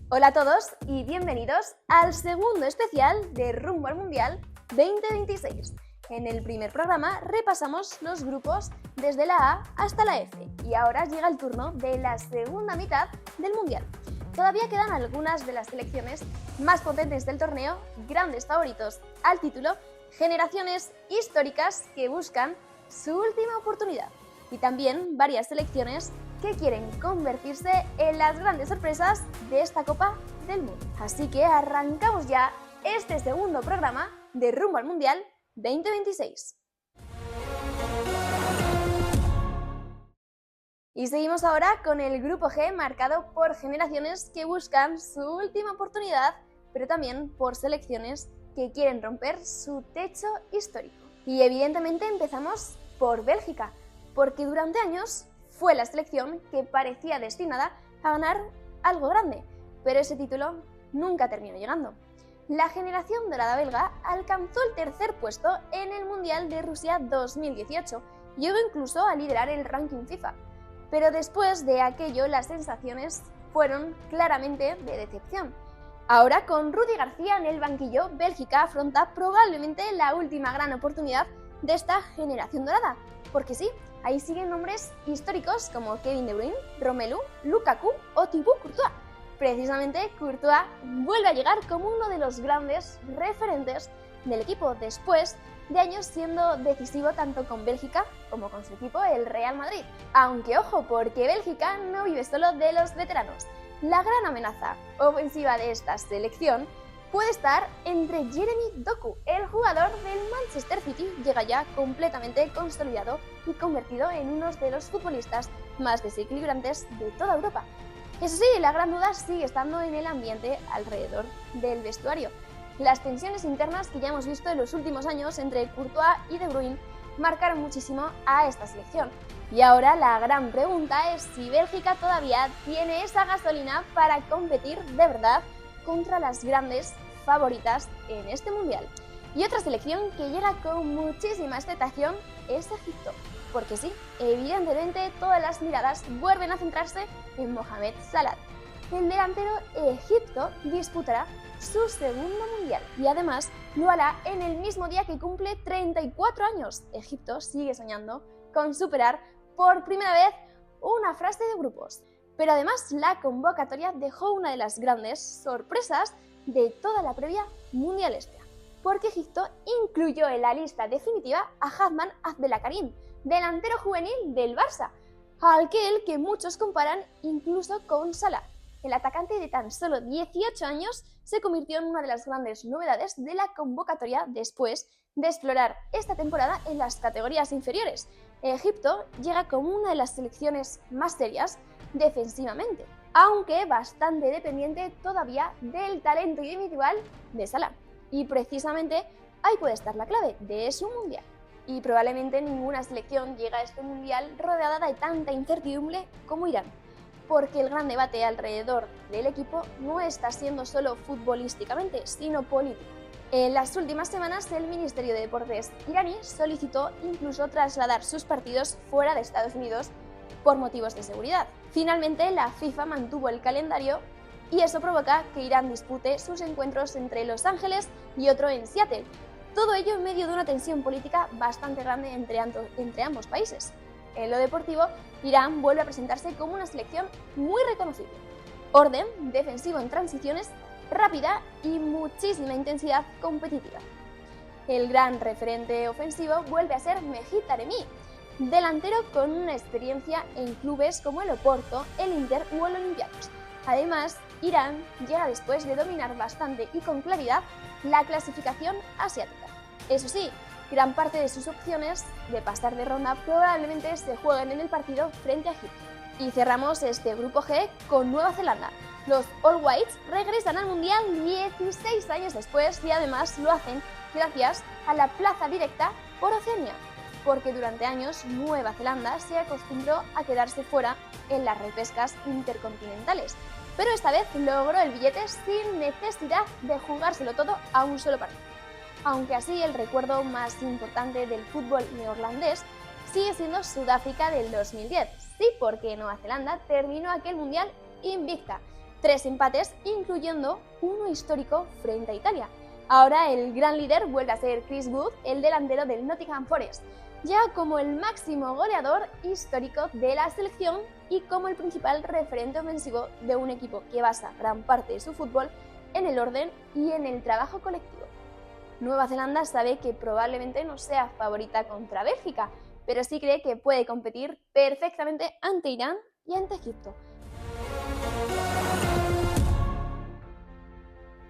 Hola a todos y bienvenidos al segundo especial de Rumbo al Mundial 2026. En el primer programa repasamos los grupos desde la A hasta la F y ahora llega el turno de la segunda mitad del Mundial. Todavía quedan algunas de las selecciones más potentes del torneo, grandes favoritos al título, generaciones históricas que buscan su última oportunidad y también varias selecciones que quieren convertirse en las grandes sorpresas de esta Copa del Mundo. Así que arrancamos ya este segundo programa de Rumbo al Mundial 2026. Y seguimos ahora con el grupo G marcado por generaciones que buscan su última oportunidad, pero también por selecciones que quieren romper su techo histórico. Y evidentemente empezamos por Bélgica, porque durante años fue la selección que parecía destinada a ganar algo grande, pero ese título nunca terminó llegando. La generación dorada belga alcanzó el tercer puesto en el Mundial de Rusia 2018, llegó incluso a liderar el ranking FIFA, pero después de aquello las sensaciones fueron claramente de decepción. Ahora, con Rudi García en el banquillo, Bélgica afronta probablemente la última gran oportunidad de esta generación dorada, porque sí, ahí siguen nombres históricos como Kevin De Bruyne, Romelu, Lukaku o Thibaut Courtois. Precisamente Courtois vuelve a llegar como uno de los grandes referentes del equipo después de años siendo decisivo tanto con Bélgica como con su equipo, el Real Madrid. Aunque ojo, porque Bélgica no vive solo de los veteranos. La gran amenaza ofensiva de esta selección puede estar entre Jeremy Doku, el jugador del Manchester City, llega ya completamente consolidado y convertido en uno de los futbolistas más desequilibrantes de toda Europa. Eso sí, la gran duda sigue estando en el ambiente alrededor del vestuario. Las tensiones internas que ya hemos visto en los últimos años entre Courtois y De Bruyne marcaron muchísimo a esta selección. Y ahora la gran pregunta es si Bélgica todavía tiene esa gasolina para competir de verdad contra las grandes favoritas en este Mundial. Y otra selección que llega con muchísima expectación es Egipto, porque sí, evidentemente todas las miradas vuelven a centrarse en Mohamed Salah. El delantero Egipto disputará su segundo Mundial y además lo hará en el mismo día que cumple 34 años. Egipto sigue soñando con superar por primera vez una fase de grupos. Pero además la convocatoria dejó una de las grandes sorpresas de toda la previa mundialesca, porque Egipto incluyó en la lista definitiva a Ahmad Abdelkarim, delantero juvenil del Barça, aquel que muchos comparan incluso con Salah. El atacante de tan solo 18 años se convirtió en una de las grandes novedades de la convocatoria después de explorar esta temporada en las categorías inferiores. Egipto llega como una de las selecciones más serias defensivamente, aunque bastante dependiente todavía del talento individual de Salah. Y precisamente ahí puede estar la clave de su Mundial. Y probablemente ninguna selección llega a este Mundial rodeada de tanta incertidumbre como Irán, porque el gran debate alrededor del equipo no está siendo solo futbolísticamente, sino político. En las últimas semanas, el Ministerio de Deportes iraní solicitó incluso trasladar sus partidos fuera de Estados Unidos por motivos de seguridad. Finalmente, la FIFA mantuvo el calendario y eso provoca que Irán dispute sus encuentros entre Los Ángeles y otro en Seattle. Todo ello en medio de una tensión política bastante grande entre ambos países. En lo deportivo, Irán vuelve a presentarse como una selección muy reconocible. Orden, defensivo en transiciones, rápida y muchísima intensidad competitiva. El gran referente ofensivo vuelve a ser Mehdi Taremi, delantero con una experiencia en clubes como el Oporto, el Inter o el Olympiacos. Además, Irán llega después de dominar bastante y con claridad la clasificación asiática. Eso sí, gran parte de sus opciones de pasar de ronda probablemente se jueguen en el partido frente a Egipto. Y cerramos este grupo G con Nueva Zelanda. Los All Whites regresan al Mundial 16 años después y además lo hacen gracias a la plaza directa por Oceanía, porque durante años Nueva Zelanda se acostumbró a quedarse fuera en las repescas intercontinentales, pero esta vez logró el billete sin necesidad de jugárselo todo a un solo partido. Aunque así el recuerdo más importante del fútbol neerlandés sigue siendo Sudáfrica del 2010. Sí, porque Nueva Zelanda terminó aquel mundial invicta. 3 empates, incluyendo uno histórico frente a Italia. Ahora el gran líder vuelve a ser Chris Wood, el delantero del Nottingham Forest, ya como el máximo goleador histórico de la selección y como el principal referente ofensivo de un equipo que basa gran parte de su fútbol en el orden y en el trabajo colectivo. Nueva Zelanda sabe que probablemente no sea favorita contra Bélgica, pero sí cree que puede competir perfectamente ante Irán y ante Egipto.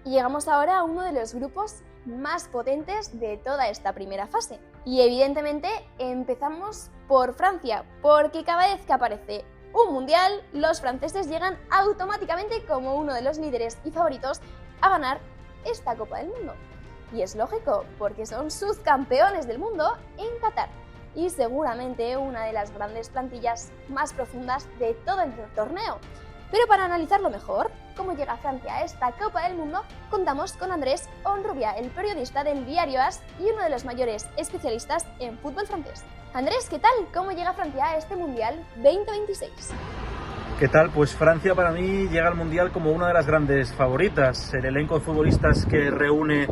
Y llegamos ahora a uno de los grupos más potentes de toda esta primera fase. Y evidentemente empezamos por Francia, porque cada vez que aparece un mundial, los franceses llegan automáticamente como uno de los líderes y favoritos a ganar esta Copa del Mundo. Y es lógico, porque son subcampeones del mundo en Qatar y seguramente una de las grandes plantillas más profundas de todo el torneo. Pero para analizarlo mejor, cómo llega Francia a esta Copa del Mundo, contamos con Andrés Onrubia, el periodista del diario AS y uno de los mayores especialistas en fútbol francés. Andrés, ¿qué tal? ¿Cómo llega Francia a este Mundial 2026? ¿Qué tal? Pues Francia para mí llega al Mundial como una de las grandes favoritas. El elenco de futbolistas que reúne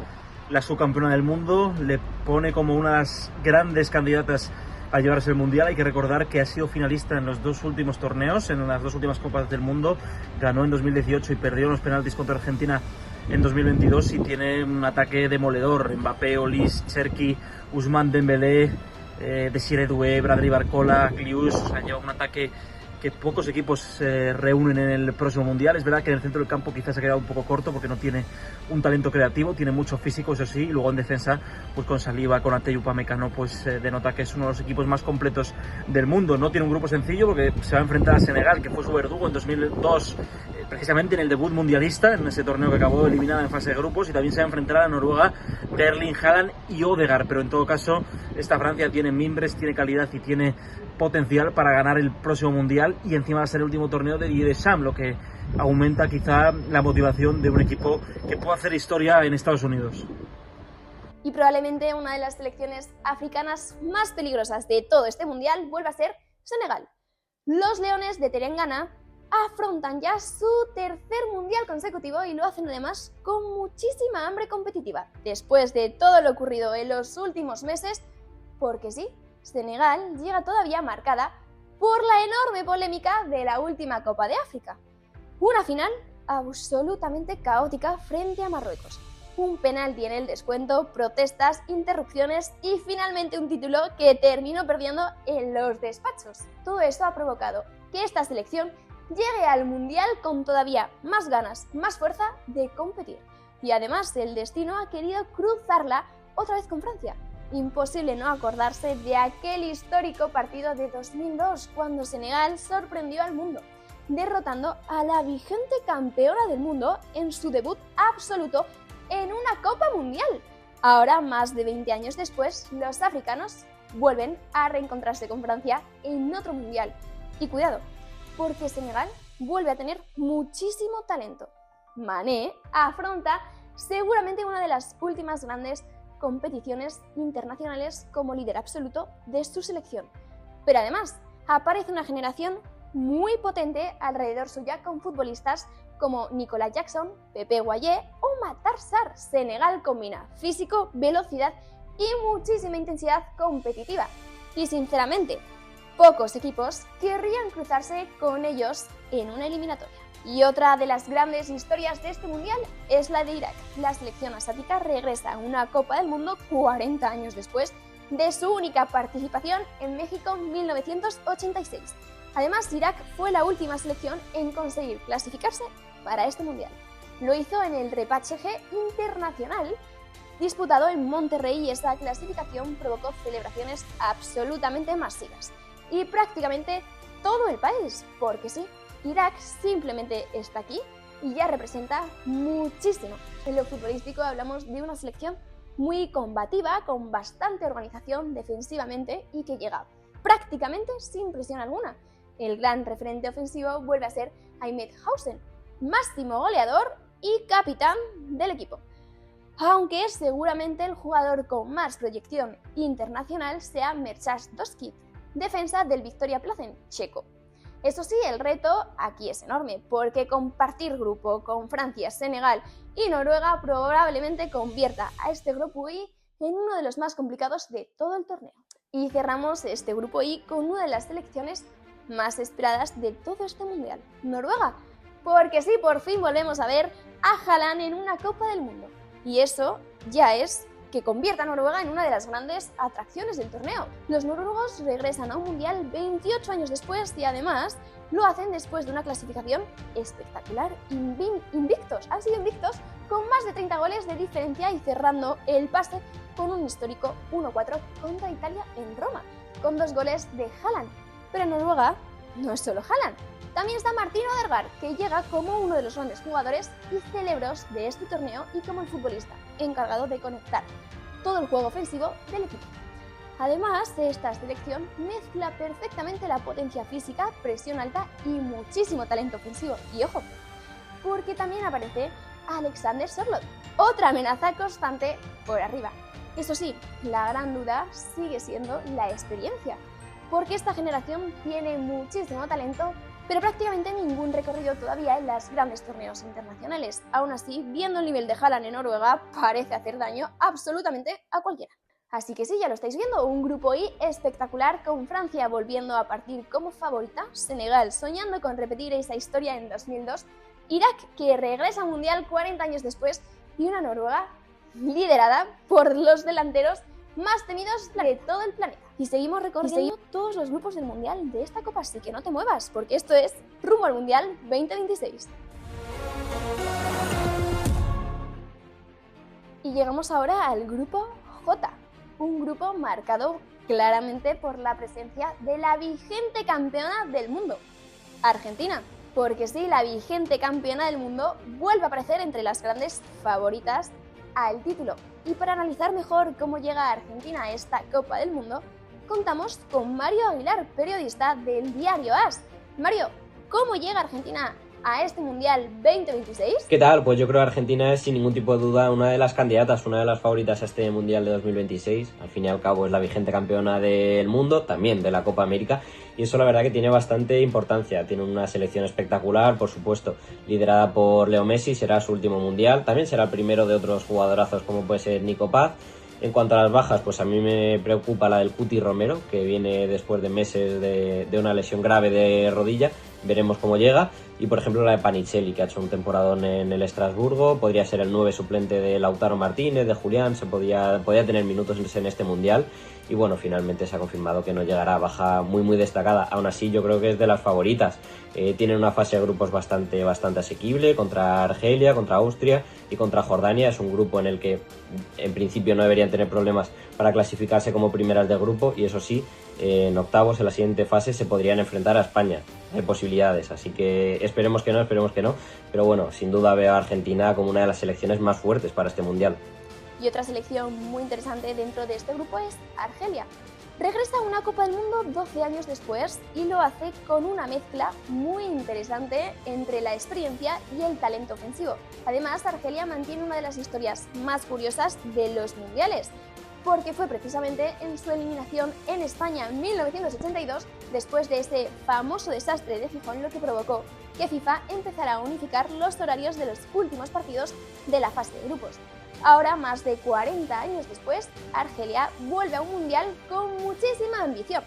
la subcampeona del mundo le pone como una de las grandes candidatas a llevarse el Mundial. Hay que recordar que ha sido finalista en los 2 últimos torneos, en las 2 últimas Copas del Mundo. Ganó en 2018 y perdió en los penaltis contra Argentina en 2022 y tiene un ataque demoledor. Mbappé, Olise, Cherki, Ousmane Dembélé, Desiré Doué, Bradley Barcola, Klius. O sea, lleva un ataque que pocos equipos se reúnen en el próximo Mundial. Es verdad que en el centro del campo quizás se ha quedado un poco corto porque no tiene un talento creativo, tiene mucho físico, eso sí, y luego en defensa, pues con Saliba, con Ate y Upamecano, pues denota que es uno de los equipos más completos del mundo. No tiene un grupo sencillo porque se va a enfrentar a Senegal, que fue su verdugo en 2002, precisamente en el debut mundialista, en ese torneo que acabó eliminada en fase de grupos, y también se va a enfrentar a Noruega, de Erling Haaland y Odegaard. Pero en todo caso, esta Francia tiene mimbres, tiene calidad y tiene potencial para ganar el próximo Mundial, y encima va a ser el último torneo de Didier Deschamps, lo que aumenta quizá la motivación de un equipo que pueda hacer historia en Estados Unidos. Y probablemente una de las selecciones africanas más peligrosas de todo este Mundial vuelva a ser Senegal. Los Leones de Terengana afrontan ya su tercer Mundial consecutivo y lo hacen además con muchísima hambre competitiva, después de todo lo ocurrido en los últimos meses, porque sí, Senegal llega todavía marcada por la enorme polémica de la última Copa de África. Una final absolutamente caótica frente a Marruecos. Un penalti en el descuento, protestas, interrupciones y finalmente un título que terminó perdiendo en los despachos. Todo esto ha provocado que esta selección llegue al Mundial con todavía más ganas, más fuerza de competir. Y además el destino ha querido cruzarla otra vez con Francia. Imposible no acordarse de aquel histórico partido de 2002 cuando Senegal sorprendió al mundo, derrotando a la vigente campeona del mundo en su debut absoluto en una Copa Mundial. Ahora, más de 20 años después, los africanos vuelven a reencontrarse con Francia en otro Mundial. Y cuidado, porque Senegal vuelve a tener muchísimo talento. Mané afronta seguramente una de las últimas grandes competiciones internacionales como líder absoluto de su selección. Pero además, aparece una generación muy potente alrededor suya con futbolistas como Nicolas Jackson, Pepe Guayé o Matar Sarr. Senegal combina físico, velocidad y muchísima intensidad competitiva. Y sinceramente, pocos equipos querrían cruzarse con ellos en una eliminatoria. Y otra de las grandes historias de este Mundial es la de Irak. La selección asiática regresa a una Copa del Mundo 40 años después de su única participación en México en 1986. Además, Irak fue la última selección en conseguir clasificarse para este Mundial. Lo hizo en el repechaje internacional disputado en Monterrey y esa clasificación provocó celebraciones absolutamente masivas. Y prácticamente todo el país, porque sí, Irak simplemente está aquí y ya representa muchísimo. En lo futbolístico hablamos de una selección muy combativa, con bastante organización defensivamente y que llega prácticamente sin presión alguna. El gran referente ofensivo vuelve a ser Ahmed Hausen, máximo goleador y capitán del equipo. Aunque seguramente el jugador con más proyección internacional sea Mircea Doskic, defensa del Viktoria Plzen checo. Eso sí, el reto aquí es enorme, porque compartir grupo con Francia, Senegal y Noruega probablemente convierta a este grupo I en uno de los más complicados de todo el torneo. Y cerramos este grupo I con una de las selecciones más esperadas de todo este mundial, Noruega. Porque sí, por fin volvemos a ver a Haaland en una Copa del Mundo. Y eso ya es que convierta a Noruega en una de las grandes atracciones del torneo. Los noruegos regresan a un mundial 28 años después y además lo hacen después de una clasificación espectacular. Han sido invictos con más de 30 goles de diferencia y cerrando el pase con un histórico 1-4 contra Italia en Roma, con 2 goles de Haaland. Pero en Noruega no es solo Haaland. También está Martin Odegaard, que llega como uno de los grandes jugadores y celebros de este torneo y como el futbolista encargado de conectar todo el juego ofensivo del equipo. Además, esta selección mezcla perfectamente la potencia física, presión alta y muchísimo talento ofensivo. Y ojo, porque también aparece Alexander Sørloth, otra amenaza constante por arriba. Eso sí, la gran duda sigue siendo la experiencia, porque esta generación tiene muchísimo talento, pero prácticamente ningún recorrido todavía en los grandes torneos internacionales. Aún así, viendo el nivel de Haaland en Noruega, parece hacer daño absolutamente a cualquiera. Así que sí, ya lo estáis viendo, un grupo I espectacular con Francia volviendo a partir como favorita, Senegal soñando con repetir esa historia en 2002, Irak que regresa al Mundial 40 años después y una Noruega liderada por los delanteros más temidos de todo el planeta. Y seguimos recorriendo todos los grupos del Mundial de esta Copa, así que no te muevas, porque esto es rumbo al Mundial 2026. Y llegamos ahora al grupo J, un grupo marcado claramente por la presencia de la vigente campeona del mundo, Argentina. Porque sí, la vigente campeona del mundo vuelve a aparecer entre las grandes favoritas al título. Y para analizar mejor cómo llega Argentina a esta Copa del Mundo, contamos con Mario Aguilar, periodista del diario AS. Mario, ¿cómo llega Argentina a este Mundial 2026? ¿Qué tal? Pues yo creo que Argentina es sin ningún tipo de duda una de las candidatas, una de las favoritas a este Mundial de 2026. Al fin y al cabo es la vigente campeona del mundo, también de la Copa América, y eso la verdad que tiene bastante importancia. Tiene una selección espectacular, por supuesto, liderada por Leo Messi, será su último Mundial, también será el primero de otros jugadorazos como puede ser Nico Paz. En cuanto a las bajas, pues a mí me preocupa la del Cuti Romero, que viene después de meses de una lesión grave de rodilla. Veremos cómo llega. Y por ejemplo la de Panicelli, que ha hecho un temporadón en el Estrasburgo. Podría ser el 9 suplente de Lautaro Martínez, de Julián. Podía tener minutos en este Mundial. Y bueno, finalmente se ha confirmado que no llegará, baja muy destacada. Aún así yo creo que es de las favoritas. Tienen una fase de grupos bastante asequible contra Argelia, contra Austria y contra Jordania. Es un grupo en el que en principio no deberían tener problemas para clasificarse como primeras de grupo, y eso sí, en octavos, en la siguiente fase, se podrían enfrentar a España. Hay posibilidades, así que esperemos que no, pero bueno, sin duda veo a Argentina como una de las selecciones más fuertes para este Mundial. Y otra selección muy interesante dentro de este grupo es Argelia. Regresa a una Copa del Mundo 12 años después y lo hace con una mezcla muy interesante entre la experiencia y el talento ofensivo. Además, Argelia mantiene una de las historias más curiosas de los mundiales, porque fue precisamente en su eliminación en España en 1982, después de ese famoso desastre de Gijón, lo que provocó que FIFA empezara a unificar los horarios de los últimos partidos de la fase de grupos. Ahora, más de 40 años después, Argelia vuelve a un mundial con muchísima ambición.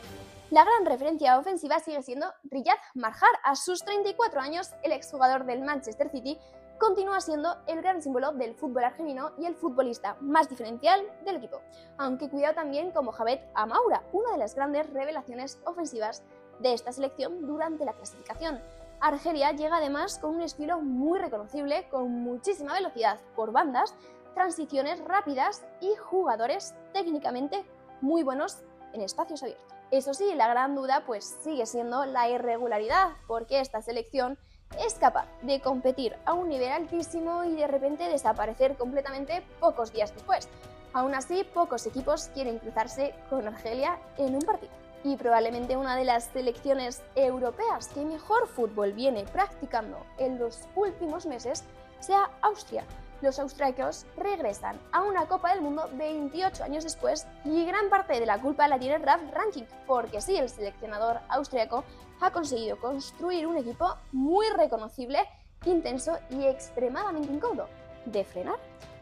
La gran referencia ofensiva sigue siendo Riyad Mahrez. A sus 34 años, el exjugador del Manchester City continúa siendo el gran símbolo del fútbol argelino y el futbolista más diferencial del equipo. Aunque cuidado también como Mohamed Amoura, una de las grandes revelaciones ofensivas de esta selección durante la clasificación. Argelia llega además con un estilo muy reconocible, con muchísima velocidad por bandas, transiciones rápidas y jugadores técnicamente muy buenos en espacios abiertos. Eso sí, la gran duda pues sigue siendo la irregularidad, porque esta selección es capaz de competir a un nivel altísimo y de repente desaparecer completamente pocos días después. Aún así, pocos equipos quieren cruzarse con Argelia en un partido. Y probablemente una de las selecciones europeas que mejor fútbol viene practicando en los últimos meses sea Austria. Los austriacos regresan a una Copa del Mundo 28 años después y gran parte de la culpa la tiene Ralf Rangnick, porque sí, el seleccionador austriaco ha conseguido construir un equipo muy reconocible, intenso y extremadamente incómodo de frenar,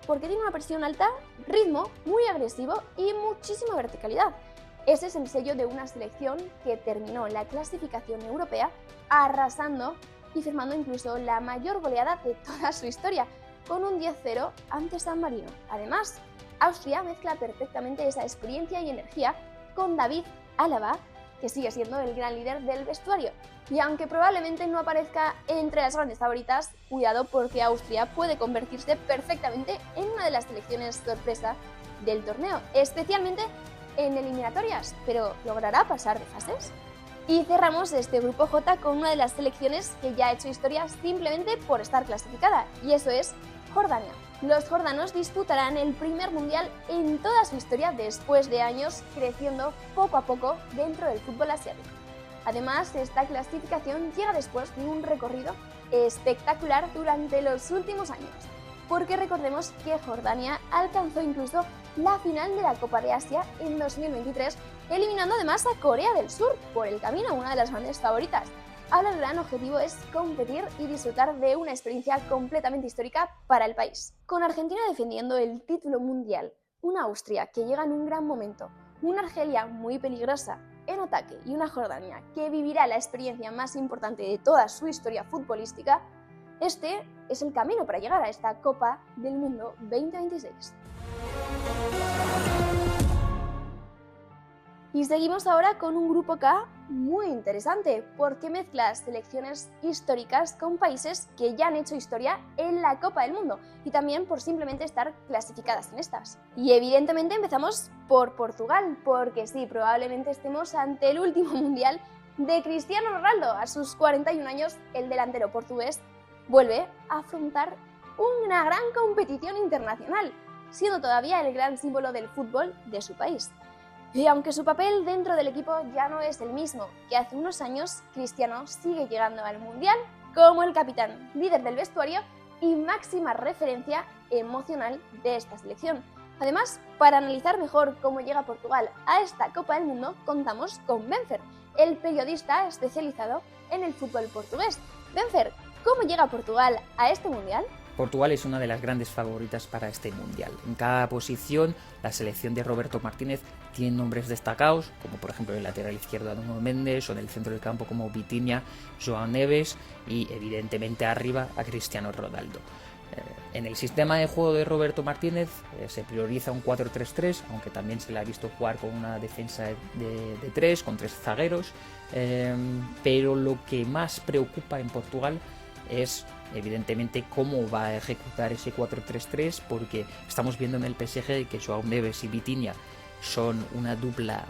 porque tiene una presión alta, ritmo muy agresivo y muchísima verticalidad. Ese es el sello de una selección que terminó la clasificación europea arrasando y firmando incluso la mayor goleada de toda su historia, con un 10-0 ante San Marino. Además, Austria mezcla perfectamente esa experiencia y energía con David Alaba, que sigue siendo el gran líder del vestuario. Y aunque probablemente no aparezca entre las grandes favoritas, cuidado porque Austria puede convertirse perfectamente en una de las selecciones sorpresa del torneo, especialmente en eliminatorias, pero ¿logrará pasar de fases? Y cerramos este grupo J con una de las selecciones que ya ha hecho historia simplemente por estar clasificada, y eso es Jordania. Los jordanos disputarán el primer mundial en toda su historia después de años creciendo poco a poco dentro del fútbol asiático. Además, esta clasificación llega después de un recorrido espectacular durante los últimos años, porque recordemos que Jordania alcanzó incluso la final de la Copa de Asia en 2023, eliminando además a Corea del Sur por el camino, una de las grandes favoritas. Ahora el gran objetivo es competir y disfrutar de una experiencia completamente histórica para el país. Con Argentina defendiendo el título mundial, una Austria que llega en un gran momento, una Argelia muy peligrosa en ataque y una Jordania que vivirá la experiencia más importante de toda su historia futbolística, este es el camino para llegar a esta Copa del Mundo 2026. Y seguimos ahora con un grupo K muy interesante, porque mezcla selecciones históricas con países que ya han hecho historia en la Copa del Mundo y también por simplemente estar clasificadas en estas. Y evidentemente empezamos por Portugal, porque sí, probablemente estemos ante el último mundial de Cristiano Ronaldo. A sus 41 años, el delantero portugués vuelve a afrontar una gran competición internacional, siendo todavía el gran símbolo del fútbol de su país. Y aunque su papel dentro del equipo ya no es el mismo que hace unos años, Cristiano sigue llegando al Mundial como el capitán, líder del vestuario y máxima referencia emocional de esta selección. Además, para analizar mejor cómo llega Portugal a esta Copa del Mundo, contamos con Benfer, el periodista especializado en el fútbol portugués. Benfer, ¿cómo llega Portugal a este Mundial? Portugal es una de las grandes favoritas para este Mundial. En cada posición, la selección de Roberto Martínez tiene nombres destacados, como por ejemplo el lateral izquierdo Nuno Mendes, o en el centro del campo como Vitinha, João Neves y evidentemente arriba a Cristiano Ronaldo. En el sistema de juego de Roberto Martínez se prioriza un 4-3-3, aunque también se le ha visto jugar con una defensa de 3, con 3 zagueros, pero lo que más preocupa en Portugal es evidentemente cómo va a ejecutar ese 4-3-3, porque estamos viendo en el PSG que João Neves y Vitinha son una dupla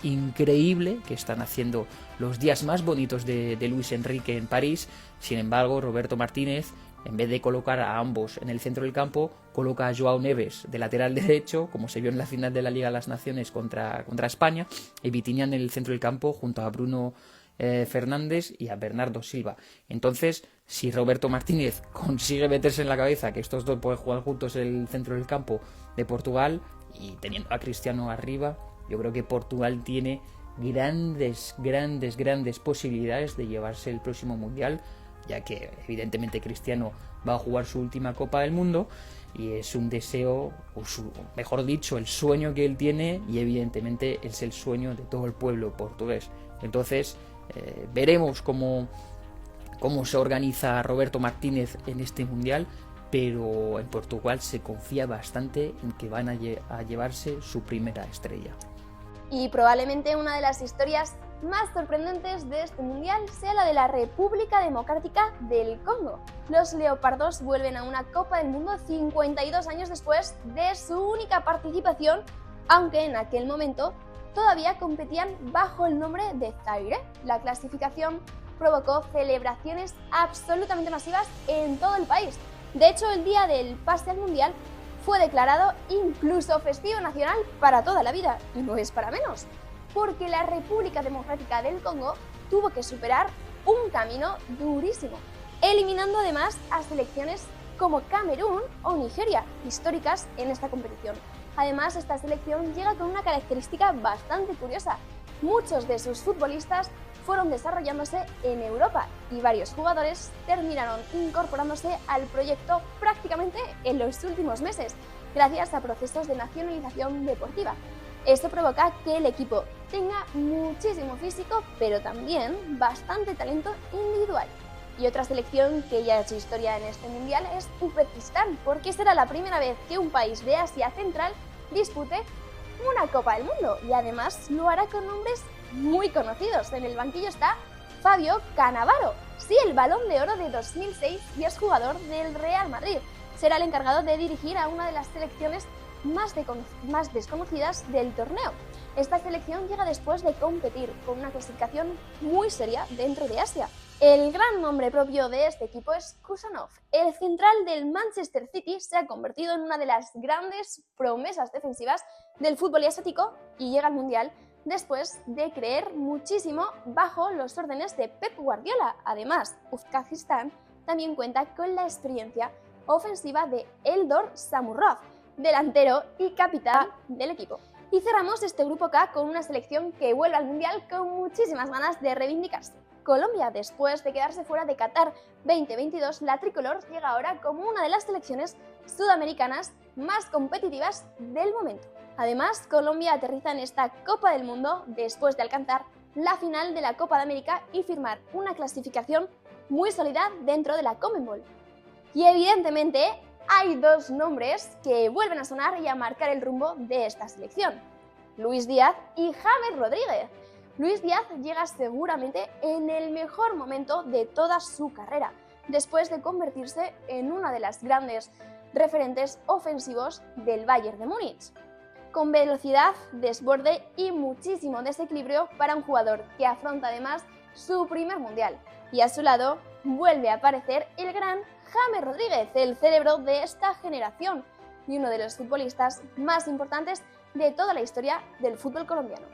increíble, que están haciendo los días más bonitos de Luis Enrique en París. Sin embargo, Roberto Martínez, en vez de colocar a ambos en el centro del campo, coloca a João Neves de lateral derecho, como se vio en la final de la Liga de las Naciones contra España, y Vitinha en el centro del campo junto a Bruno Fernández y a Bernardo Silva. Entonces, si Roberto Martínez consigue meterse en la cabeza que estos dos pueden jugar juntos en el centro del campo de Portugal y teniendo a Cristiano arriba, yo creo que Portugal tiene grandes posibilidades de llevarse el próximo Mundial, ya que evidentemente Cristiano va a jugar su última Copa del Mundo y es un deseo, o mejor dicho, el sueño que él tiene, y evidentemente es el sueño de todo el pueblo portugués. Entonces veremos cómo se organiza Roberto Martínez en este Mundial, pero en Portugal se confía bastante en que van a llevarse su primera estrella. Y probablemente una de las historias más sorprendentes de este Mundial sea la de la República Democrática del Congo. Los leopardos vuelven a una Copa del Mundo 52 años después de su única participación, aunque en aquel momento todavía competían bajo el nombre de Zaire. La clasificación provocó celebraciones absolutamente masivas en todo el país. De hecho, el día del pase al Mundial fue declarado incluso festivo nacional para toda la vida, y no es para menos, porque la República Democrática del Congo tuvo que superar un camino durísimo, eliminando además a selecciones como Camerún o Nigeria, históricas en esta competición. Además, esta selección llega con una característica bastante curiosa. Muchos de sus futbolistas fueron desarrollándose en Europa y varios jugadores terminaron incorporándose al proyecto prácticamente en los últimos meses, gracias a procesos de nacionalización deportiva. Esto provoca que el equipo tenga muchísimo físico, pero también bastante talento individual. Y otra selección que ya ha hecho historia en este mundial es Uzbekistán, porque será la primera vez que un país de Asia Central dispute una Copa del Mundo y además lo hará con nombres muy conocidos. En el banquillo está Fabio Cannavaro, sí, el Balón de Oro de 2006 y es jugador del Real Madrid. Será el encargado de dirigir a una de las selecciones más desconocidas del torneo. Esta selección llega después de competir con una clasificación muy seria dentro de Asia. El gran nombre propio de este equipo es Kusanov. El central del Manchester City se ha convertido en una de las grandes promesas defensivas del fútbol asiático y llega al Mundial después de creer muchísimo bajo los órdenes de Pep Guardiola. Además, Uzbekistán también cuenta con la experiencia ofensiva de Eldor Samurov, delantero y capitán del equipo. Y cerramos este grupo K con una selección que vuelve al Mundial con muchísimas ganas de reivindicarse. Colombia, después de quedarse fuera de Qatar 2022, la tricolor llega ahora como una de las selecciones sudamericanas más competitivas del momento. Además, Colombia aterriza en esta Copa del Mundo después de alcanzar la final de la Copa de América y firmar una clasificación muy sólida dentro de la Conmebol. Y evidentemente hay dos nombres que vuelven a sonar y a marcar el rumbo de esta selección: Luis Díaz y James Rodríguez. Luis Díaz llega seguramente en el mejor momento de toda su carrera, después de convertirse en una de las grandes referentes ofensivos del Bayern de Múnich. Con velocidad, desborde y muchísimo desequilibrio para un jugador que afronta además su primer mundial. Y a su lado vuelve a aparecer el gran James Rodríguez, el cerebro de esta generación y uno de los futbolistas más importantes de toda la historia del fútbol colombiano.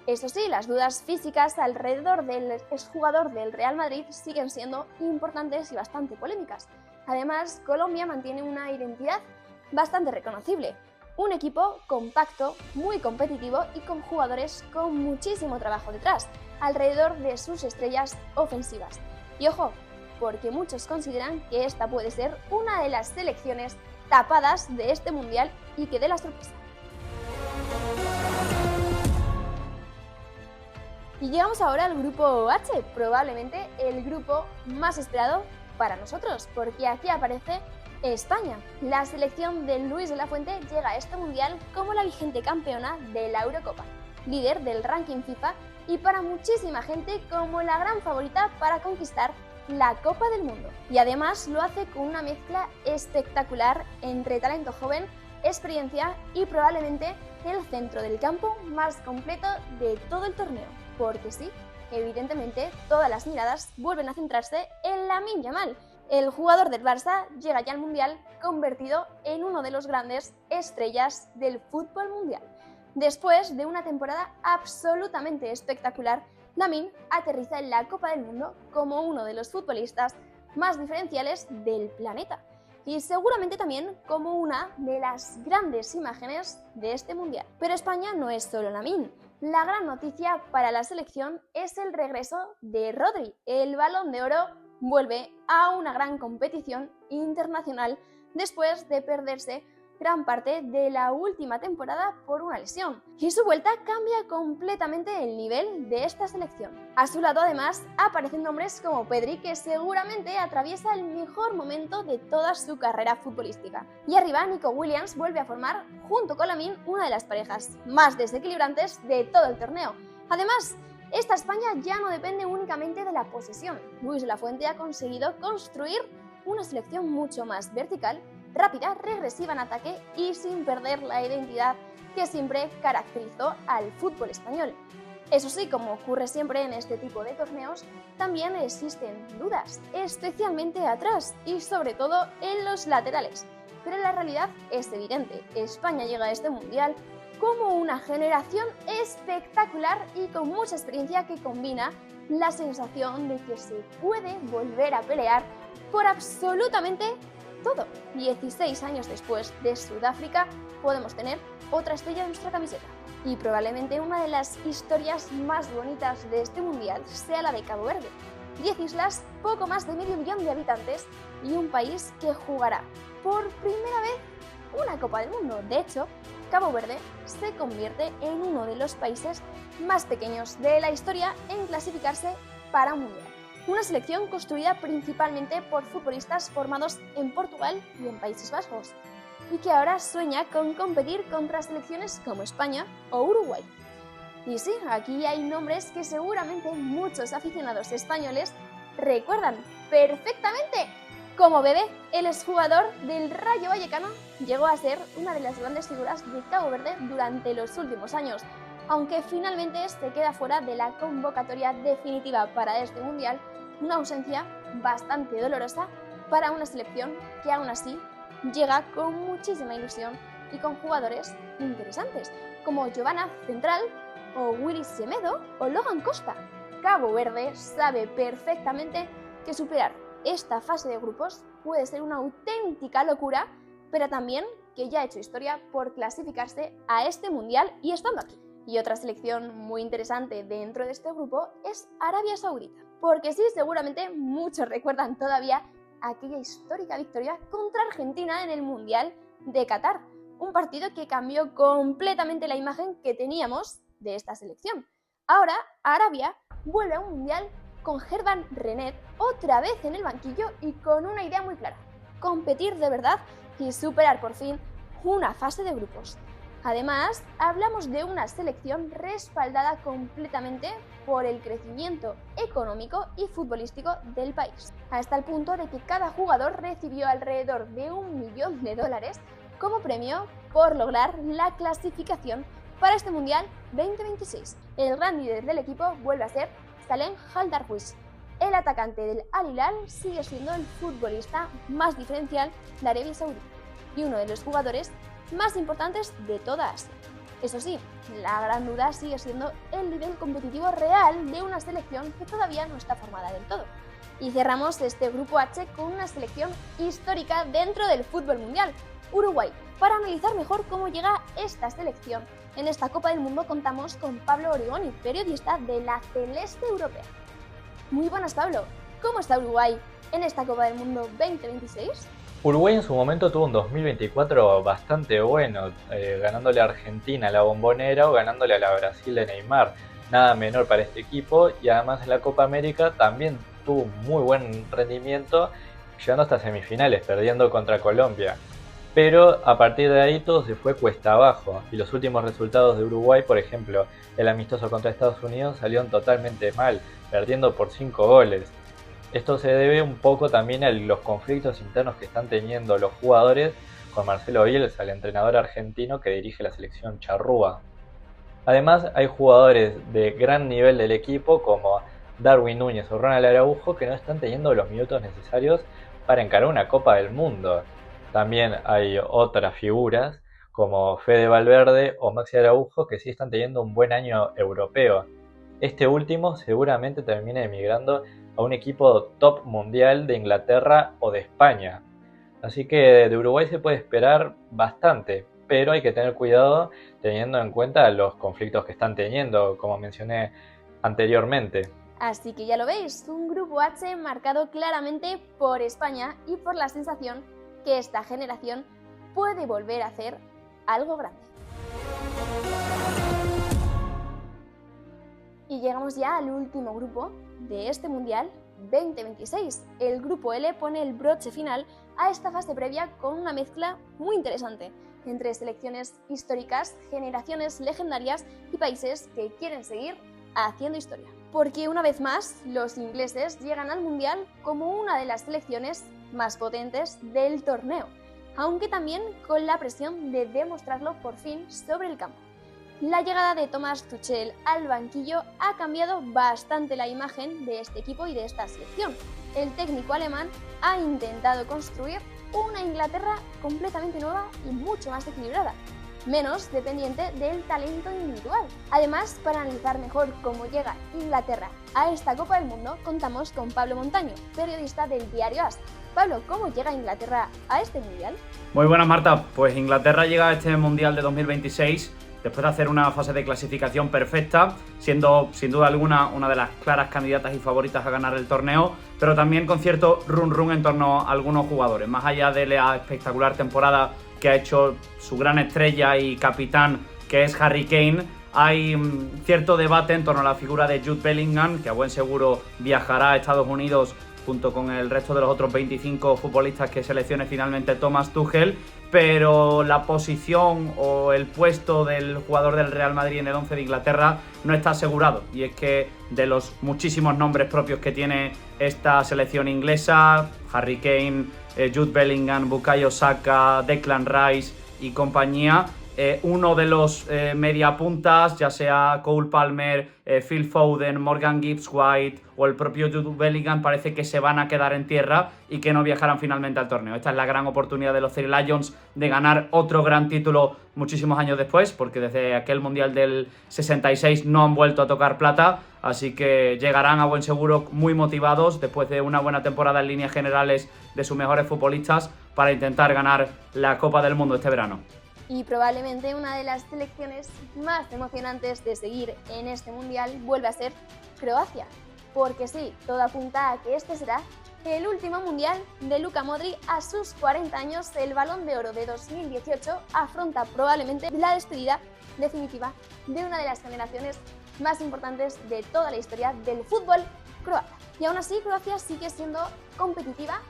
Eso sí, las dudas físicas alrededor del exjugador del Real Madrid siguen siendo importantes y bastante polémicas. Además, Colombia mantiene una identidad bastante reconocible. Un equipo compacto, muy competitivo y con jugadores con muchísimo trabajo detrás, alrededor de sus estrellas ofensivas. Y ojo, porque muchos consideran que esta puede ser una de las selecciones tapadas de este mundial y que dé la sorpresa. Y llegamos ahora al grupo H, probablemente el grupo más esperado para nosotros, porque aquí aparece España. La selección de Luis de la Fuente llega a este mundial como la vigente campeona de la Eurocopa, líder del ranking FIFA y para muchísima gente como la gran favorita para conquistar la Copa del Mundo. Y además lo hace con una mezcla espectacular entre talento joven, experiencia y probablemente el centro del campo más completo de todo el torneo. Porque sí, evidentemente todas las miradas vuelven a centrarse en Lamine Yamal. El jugador del Barça llega ya al Mundial convertido en uno de los grandes estrellas del fútbol mundial. Después de una temporada absolutamente espectacular, Lamine aterriza en la Copa del Mundo como uno de los futbolistas más diferenciales del planeta y seguramente también como una de las grandes imágenes de este Mundial. Pero España no es solo Lamine. La gran noticia para la selección es el regreso de Rodri. El Balón de Oro vuelve a una gran competición internacional después de perderse gran parte de la última temporada por una lesión. Y su vuelta cambia completamente el nivel de esta selección. A su lado además aparecen nombres como Pedri, que seguramente atraviesa el mejor momento de toda su carrera futbolística. Y arriba Nico Williams vuelve a formar junto con Lamine una de las parejas más desequilibrantes de todo el torneo. Además, esta España ya no depende únicamente de la posesión. Luis de la Fuente ha conseguido construir una selección mucho más vertical, rápida, regresiva en ataque y sin perder la identidad que siempre caracterizó al fútbol español. Eso sí, como ocurre siempre en este tipo de torneos, también existen dudas, especialmente atrás y sobre todo en los laterales. Pero la realidad es evidente, España llega a este mundial como una generación espectacular y con mucha experiencia que combina la sensación de que se puede volver a pelear por absolutamente todo. 16 años después de Sudáfrica podemos tener otra estrella en nuestra camiseta. Y probablemente una de las historias más bonitas de este mundial sea la de Cabo Verde. 10 islas, poco más de medio millón de habitantes y un país que jugará por primera vez una Copa del Mundo. De hecho, Cabo Verde se convierte en uno de los países más pequeños de la historia en clasificarse para un mundial. Una selección construida principalmente por futbolistas formados en Portugal y en Países Bajos, y que ahora sueña con competir contra selecciones como España o Uruguay. Y sí, aquí hay nombres que seguramente muchos aficionados españoles recuerdan perfectamente. Como Bebé, el exjugador del Rayo Vallecano, llegó a ser una de las grandes figuras de Cabo Verde durante los últimos años, aunque finalmente se queda fuera de la convocatoria definitiva para este mundial, una ausencia bastante dolorosa para una selección que aún así llega con muchísima ilusión y con jugadores interesantes, como Giovanna Central, o Willy Semedo, o Logan Costa. Cabo Verde sabe perfectamente que superar esta fase de grupos puede ser una auténtica locura, pero también que ya ha hecho historia por clasificarse a este mundial y estando aquí. Y otra selección muy interesante dentro de este grupo es Arabia Saudita, porque sí, seguramente muchos recuerdan todavía aquella histórica victoria contra Argentina en el Mundial de Qatar, un partido que cambió completamente la imagen que teníamos de esta selección. Ahora, Arabia vuelve a un mundial con Hervan Renet otra vez en el banquillo y con una idea muy clara: competir de verdad y superar por fin una fase de grupos. Además, hablamos de una selección respaldada completamente por el crecimiento económico y futbolístico del país, hasta el punto de que cada jugador recibió alrededor de $1 millón como premio por lograr la clasificación para este Mundial 2026. El gran líder del equipo vuelve a ser Salem Al Darwish. El atacante del Al Hilal sigue siendo el futbolista más diferencial de Arabia Saudí y uno de los jugadores más importantes de toda Asia. Eso sí, la gran duda sigue siendo el nivel competitivo real de una selección que todavía no está formada del todo. Y cerramos este grupo H con una selección histórica dentro del fútbol mundial, Uruguay. Para analizar mejor cómo llega esta selección en esta Copa del Mundo contamos con Pablo Origoni, periodista de la Celeste Europea. Muy buenas, Pablo. ¿Cómo está Uruguay en esta Copa del Mundo 2026? Uruguay en su momento tuvo un 2024 bastante bueno, ganándole a Argentina la Bombonera o ganándole a la Brasil de Neymar. Nada menor para este equipo, y además en la Copa América también tuvo muy buen rendimiento, llegando hasta semifinales, perdiendo contra Colombia. Pero a partir de ahí todo se fue cuesta abajo, y los últimos resultados de Uruguay, por ejemplo, el amistoso contra Estados Unidos, salieron totalmente mal, perdiendo por 5 goles. Esto se debe un poco también a los conflictos internos que están teniendo los jugadores con Marcelo Bielsa, el entrenador argentino que dirige la selección charrúa. Además, hay jugadores de gran nivel del equipo como Darwin Núñez o Ronald Araujo que no están teniendo los minutos necesarios para encarar una Copa del Mundo. También hay otras figuras como Fede Valverde o Maxi Araujo que sí están teniendo un buen año europeo. Este último seguramente termine emigrando a un equipo top mundial de Inglaterra o de España. Así que de Uruguay se puede esperar bastante, pero hay que tener cuidado teniendo en cuenta los conflictos que están teniendo, como mencioné anteriormente. Así que ya lo veis, un grupo H marcado claramente por España y por la sensación que esta generación puede volver a hacer algo grande. Y llegamos ya al último grupo de este Mundial 2026. El grupo L pone el broche final a esta fase previa con una mezcla muy interesante entre selecciones históricas, generaciones legendarias y países que quieren seguir haciendo historia. Porque una vez más, los ingleses llegan al Mundial como una de las selecciones más potentes del torneo, aunque también con la presión de demostrarlo por fin sobre el campo. La llegada de Thomas Tuchel al banquillo ha cambiado bastante la imagen de este equipo y de esta selección. El técnico alemán ha intentado construir una Inglaterra completamente nueva y mucho más equilibrada, menos dependiente del talento individual. Además, para analizar mejor cómo llega Inglaterra a esta Copa del Mundo, contamos con Pablo Montaño, periodista del diario AS. Pablo, ¿cómo llega Inglaterra a este Mundial? Muy buenas, Marta. Pues Inglaterra llega a este Mundial de 2026 después de hacer una fase de clasificación perfecta, siendo sin duda alguna una de las claras candidatas y favoritas a ganar el torneo, pero también con cierto run en torno a algunos jugadores. Más allá de la espectacular temporada que ha hecho su gran estrella y capitán, que es Harry Kane, hay cierto debate en torno a la figura de Jude Bellingham, que a buen seguro viajará a Estados Unidos junto con el resto de los otros 25 futbolistas que seleccione finalmente Thomas Tuchel, pero la posición o el puesto del jugador del Real Madrid en el 11 de Inglaterra no está asegurado, y es que de los muchísimos nombres propios que tiene esta selección inglesa, Harry Kane, Jude Bellingham, Bukayo Saka, Declan Rice y compañía, uno de los mediapuntas, ya sea Cole Palmer, Phil Foden, Morgan Gibbs-White o el propio Jude Bellingham, parece que se van a quedar en tierra y que no viajarán finalmente al torneo. Esta es la gran oportunidad de los Three Lions de ganar otro gran título muchísimos años después, porque desde aquel Mundial del 66 no han vuelto a tocar plata, así que llegarán a buen seguro muy motivados después de una buena temporada en líneas generales de sus mejores futbolistas para intentar ganar la Copa del Mundo este verano. Y probablemente una de las selecciones más emocionantes de seguir en este Mundial vuelve a ser Croacia. Porque sí, todo apunta a que este será el último Mundial de Luka Modric a sus 40 años. El Balón de Oro de 2018 afronta probablemente la despedida definitiva de una de las generaciones más importantes de toda la historia del fútbol croata. Y aún así, Croacia sigue siendo competitiva,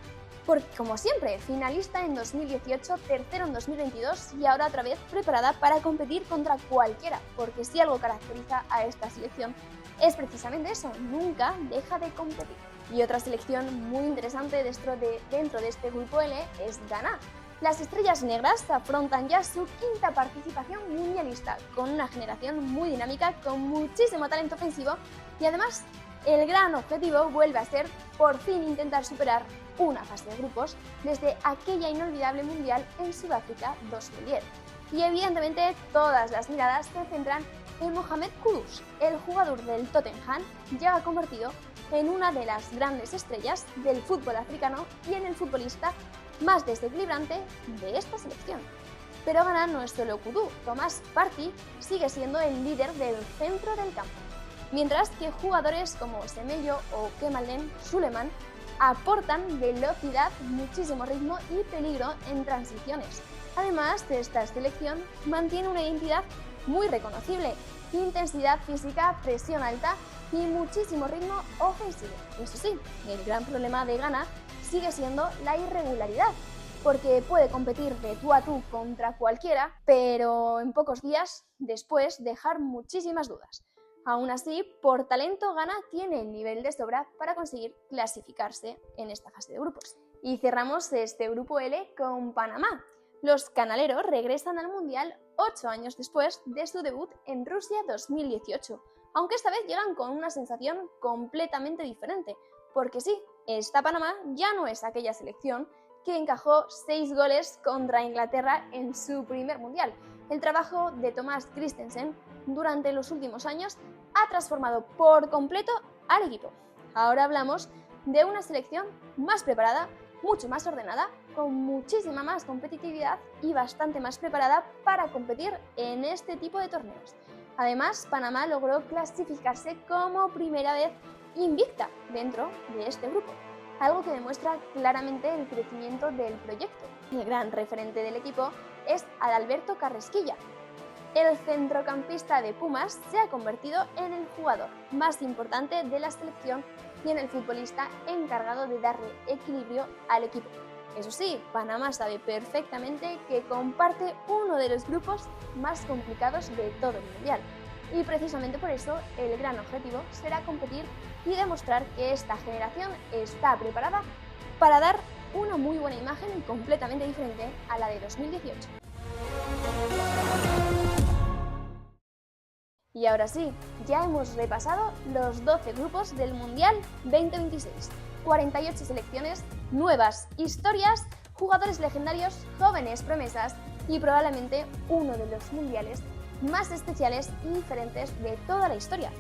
porque, como siempre, finalista en 2018, tercero en 2022 y ahora otra vez preparada para competir contra cualquiera, porque si algo caracteriza a esta selección es precisamente eso, nunca deja de competir. Y otra selección muy interesante dentro de este grupo L es Ghana. Las Estrellas Negras afrontan ya su quinta participación mundialista, con una generación muy dinámica, con muchísimo talento ofensivo, y además el gran objetivo vuelve a ser por fin intentar superar una fase de grupos desde aquella inolvidable Mundial en Sudáfrica 2010. Y evidentemente todas las miradas se centran en Mohamed Kudus, el jugador del Tottenham, ya convertido en una de las grandes estrellas del fútbol africano y en el futbolista más desequilibrante de esta selección. Pero Ghana no es solo Kudu, Thomas Partey sigue siendo el líder del centro del campo, mientras que jugadores como Semenyo o Kemalen Suleman aportan velocidad, muchísimo ritmo y peligro en transiciones. Además, esta selección mantiene una identidad muy reconocible: intensidad física, presión alta y muchísimo ritmo ofensivo. Eso sí, el gran problema de Ghana sigue siendo la irregularidad, porque puede competir de tú a tú contra cualquiera, pero en pocos días después dejar muchísimas dudas. Aún así, por talento, Ghana tiene el nivel de sobra para conseguir clasificarse en esta fase de grupos. Y cerramos este grupo L con Panamá. Los canaleros regresan al Mundial 8 años después de su debut en Rusia 2018, aunque esta vez llegan con una sensación completamente diferente, porque sí, esta Panamá ya no es aquella selección que encajó 6 goles contra Inglaterra en su primer Mundial. El trabajo de Thomas Christensen durante los últimos años ha transformado por completo al equipo. Ahora hablamos de una selección más preparada, mucho más ordenada, con muchísima más competitividad y bastante más preparada para competir en este tipo de torneos. Además, Panamá logró clasificarse como primera vez invicta dentro de este grupo, algo que demuestra claramente el crecimiento del proyecto. El gran referente del equipo es Adalberto Carrasquilla. El centrocampista de Pumas se ha convertido en el jugador más importante de la selección y en el futbolista encargado de darle equilibrio al equipo. Eso sí, Panamá sabe perfectamente que comparte uno de los grupos más complicados de todo el Mundial. Y precisamente por eso el gran objetivo será competir y demostrar que esta generación está preparada para dar una muy buena imagen completamente diferente a la de 2018. Y ahora sí, ya hemos repasado los 12 grupos del Mundial 2026. 48 selecciones, nuevas historias, jugadores legendarios, jóvenes promesas y probablemente uno de los mundiales más especiales y diferentes de toda la historia.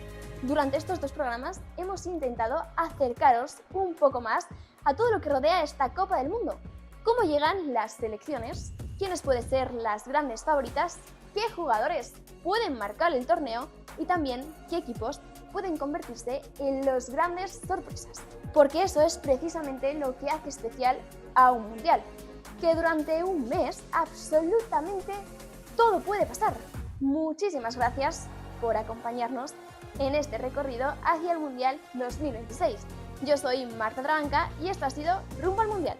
Durante estos 2 programas hemos intentado acercaros un poco más a todo lo que rodea esta Copa del Mundo. Cómo llegan las selecciones, quiénes pueden ser las grandes favoritas, qué jugadores pueden marcar el torneo y también qué equipos pueden convertirse en los grandes sorpresas. Porque eso es precisamente lo que hace especial a un mundial, que durante un mes absolutamente todo puede pasar. Muchísimas gracias por acompañarnos en este recorrido hacia el Mundial 2026. Yo soy Marta Trabanca y esto ha sido Rumbo al Mundial.